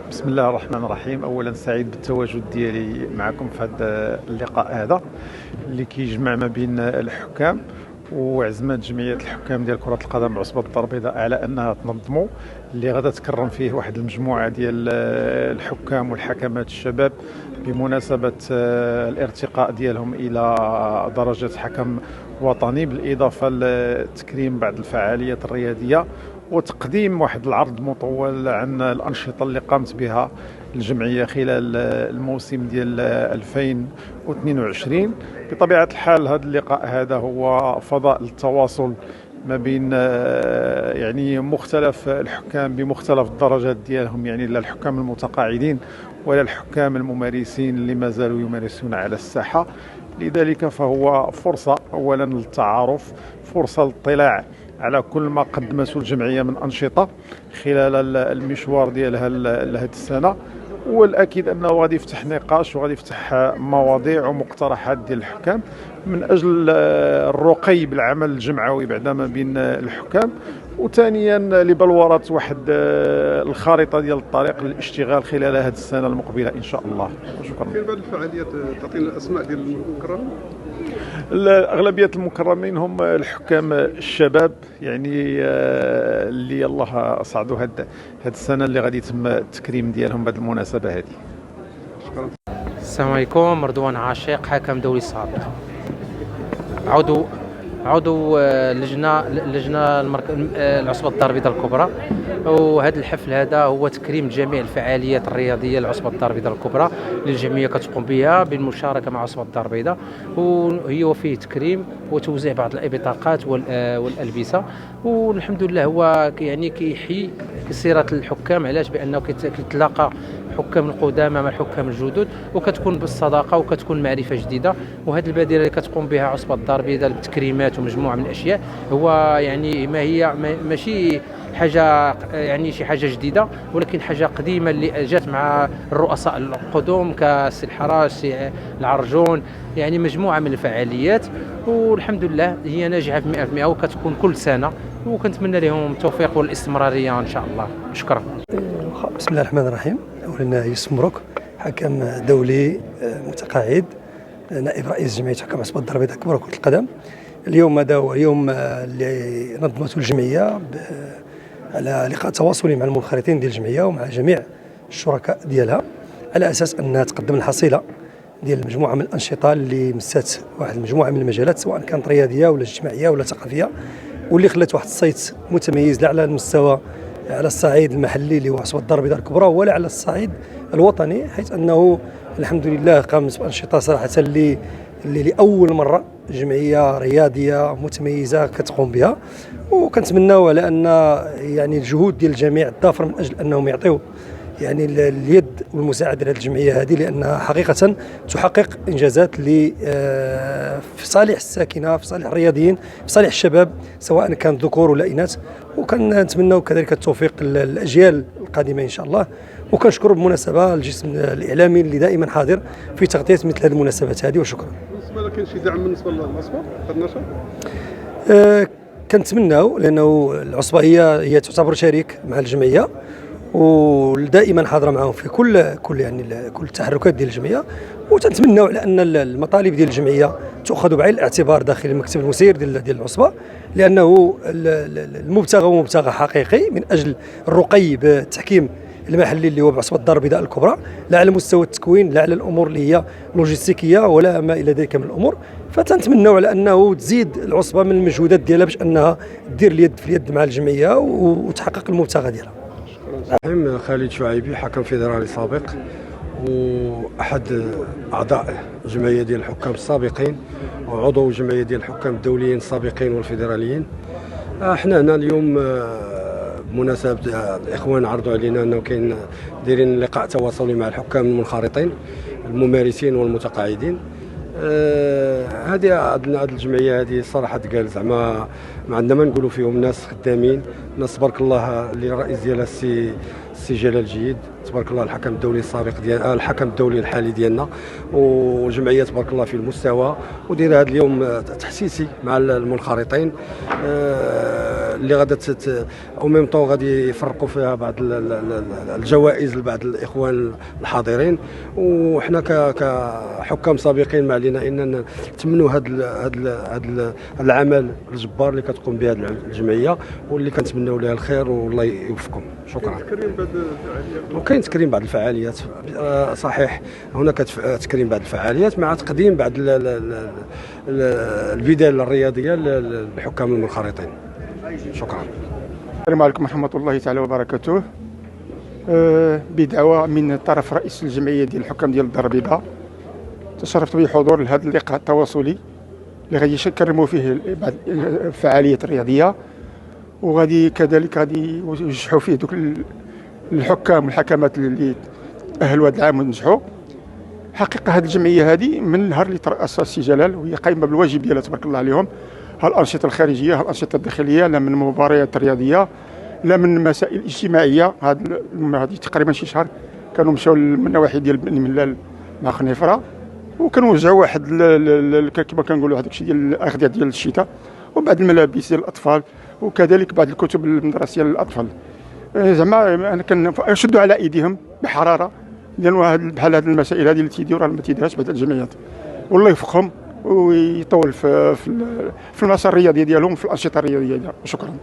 بسم الله الرحمن الرحيم. اولا سعيد بالتواجد ديالي معكم في هذا اللقاء هذا اللي كيجمع ما بين الحكام وعزمات جمعيه الحكام ديال كره القدم بعصبه الدار البيضاء على انها تنظموا اللي غادا تكرم فيه واحد المجموعه ديال الحكام والحكمات الشباب بمناسبه الارتقاء ديالهم الى درجه حكم وطني، بالاضافه لتكريم بعض الفعاليات الرياضيه وتقديم واحد العرض مطول عن الأنشطة اللي قامت بها الجمعية خلال الموسم ديال 2022. بطبيعة الحال هذا اللقاء هذا هو فضاء للتواصل ما بين يعني مختلف الحكام بمختلف الدرجات ديالهم، يعني لا الحكام المتقاعدين ولا الحكام الممارسين اللي ما زالوا يمارسون على الساحة. لذلك فهو فرصة أولا للتعارف، فرصة للاطلاع على كل ما قدمته الجمعية من أنشطة خلال المشوار ديالها لهذه السنة، والأكيد أنه غادي يفتح نقاش وغادي يفتح مواضيع ومقترحات ديال الحكام من أجل الرقي بالعمل الجمعوي بعد ما بين الحكام، وثانيا لبلورة واحد الخارطة ديال الطريق للاشتغال خلال هذه السنة المقبلة إن شاء الله. شكرا. كاين بعض الفعاليات تعطينا الأسماء ديال المكرمين؟ أغلبية المكرمين هم الحكام الشباب، يعني اللي الله صعدوا هذه السنة اللي غادي يتم التكريم ديالهم بهذه المناسبة هذه. شكرا. السلام عليكم. رضوان عاشق، حكم دولي سابق، عضو لجنه العصبه الدار البيضاء الكبرى. وهذا الحفل هذا هو تكريم جميع الفعاليات الرياضيه لعصبه الدار البيضاء الكبرى اللي الجمعيه كتقوم بها بالمشاركه مع عصبه الدار البيضاء، وهي فيه تكريم وتوزيع بعض البطاقات والالبسه. والحمد لله هو يعني كيحيي سيره الحكام، علاش؟ بانه كيتلاقى حكام القدامى مع الحكام الجدد وكتكون بالصداقه وكتكون معرفه جديده. وهذه البادره اللي كتقوم بها عصبه الدار البيضاء بالتكريمات ومجموعه من الاشياء هو يعني ماشي حاجه، يعني شي حاجه جديده، ولكن حاجه قديمه اللي جات مع الرؤساء القدوم كسي الحراج، سي العرجون، يعني مجموعه من الفعاليات. والحمد لله هي ناجحه في 100% وكتكون كل سنه، وكنتمنى لهم التوفيق والاستمراريه ان شاء الله. شكرا. بسم الله الرحمن الرحيم. اولا يوسف مبروك، حكم دولي متقاعد، نائب رئيس جمعيه حكام عصبه الدار البيضاء الكبرى كره القدم. اليوم هذا هو اليوم اللي نظمته الجمعيه على لقاء تواصلي مع المنخرطين ديال الجمعيه ومع جميع الشركاء ديالها، على اساس انها تقدم الحصيله ديال مجموعه من الانشطه اللي مسات واحد المجموعه من المجالات، سواء كانت رياضيه ولا اجتماعيه ولا ثقافيه، واللي خلات واحد الصيت متميز لا على المستوى على الصعيد المحلي اللي هو عصبه الدار البيضاء الكبرى، ولا على الصعيد الوطني، حيث انه الحمد لله قامت بانشطه صراحه اللي لاول مره جمعيه رياضيه متميزه كتقوم بها. وكنتمناو على ان يعني الجهود ديال الجميع تضافر من اجل انهم يعطيو يعني اليد والمساعده لهذه الجمعيه هذه، لانها حقيقه تحقق انجازات في صالح الساكنه، في صالح الرياضيين، في صالح الشباب سواء كان ذكور ولا اناث. وكنتمناو كذلك التوفيق للاجيال القادمه ان شاء الله. وكنشكر بالمناسبه الجسم الاعلامي اللي دائما حاضر في تغطيه مثل هذه المناسبات هذه، وشكرا. بالنسبه لك كاين شي دعم بالنسبه للعصبه هذا النشاط؟ كنتمناو، لانه العصبه هي تعتبر شريك مع الجمعيه ودائما حاضره معهم في كل يعني كل التحركات ديال الجمعيه. وتنتمناو على ان المطالب ديال الجمعيه تؤخذ بعين الاعتبار داخل المكتب المسير ديال العصبه، لانه المبتغى هو مبتغى حقيقي من اجل الرقي بالتحكيم المحلي اللي هو بعصبه الدار البيضاء الكبرى، لا على مستوى التكوين لا على الامور اللي هي لوجستيكيه ولا ما الى ذلك من الامور. فتنتمنوا على انه تزيد العصبه من المجهودات ديالها باش انها دير اليد في اليد مع الجمعيه وتحقق المبتغى ديالها. خالد شعيبي، حكم فيدرالي سابق واحد اعضاء الجمعيه ديال الحكام السابقين وعضو الجمعيه ديال الحكام الدوليين السابقين والفيدراليين. احنا هنا اليوم بمناسبه الاخوان عرضوا علينا انه كاين دايرين لقاء تواصلي مع الحكام المنخرطين الممارسين والمتقاعدين. هذه الجمعيه هذه صراحه تقال زعما ما عندنا ما نقولوا فيهم، ناس خدامين، ناس تبارك الله اللي الرئيس ديالها السي جلال جيد، تبارك الله الحكم الدولي السابق ديال الحكم الدولي الحالي ديالنا، وجمعيه تبارك الله في المستوى، ودير هذا اليوم تحسيسي مع المنخرطين اللي غادا او ميم طون غادي يفرقوا فيها بعض الجوائز لبعض الاخوان الحاضرين. وحنا كحكام سابقين ما علينا ان نتمنوا هذا العمل الجبار اللي كتقوم به هذه الجمعيه، واللي كنتمنوا لها الخير والله يوفقكم. شكرا. وكاين تكريم بعض الفعاليات صحيح، هناك تكريم بعض الفعاليات مع تقديم بعض البدائل الرياضيه للحكام المنخرطين. شكرا. السلام عليكم ورحمة الله تعالى وبركاته. بدعوة من طرف رئيس الجمعية ديال الحكام ديال الدار البيضاء، تشرفت بحضور لهذا اللقاء التواصلي اللي غادي يكرموا فيه بعض الفعاليات الرياضية، وغادي كذلك غادي ينجحوا فيه دوك الحكام والحكمات اللي تأهلوا هذا العام ونجحوا. حقيقة هذه الجمعية هذه من النهار اللي ترأسها السي جلال وهي قايمة بالواجب ديالها تبارك الله عليهم، ها الأنشطة الخارجية ها الأنشطة الداخلية، لا من مباريات رياضية لا من مسائل اجتماعية. هذه تقريبا شي شهر كانوا مشاو من النواحي ديال بني ملال مع خنيفرة، وكانوا وزعوا واحد كما كنقولوا هذاك الشيء ديال الأغذية ديال الشتاء وبعض الملابس ديال الأطفال، وكذلك بعض الكتب المدرسية للأطفال. زعما انا كنشدوا على ايديهم بحراره، لان بحال هذه المسائل هذه اللي تيديروها ما تيديرهاش بعض الجمعيات، والله يوفقهم ويطول في المسار الرياضي ديالهم في الانشطه الرياضيه ديالهم. شكرا.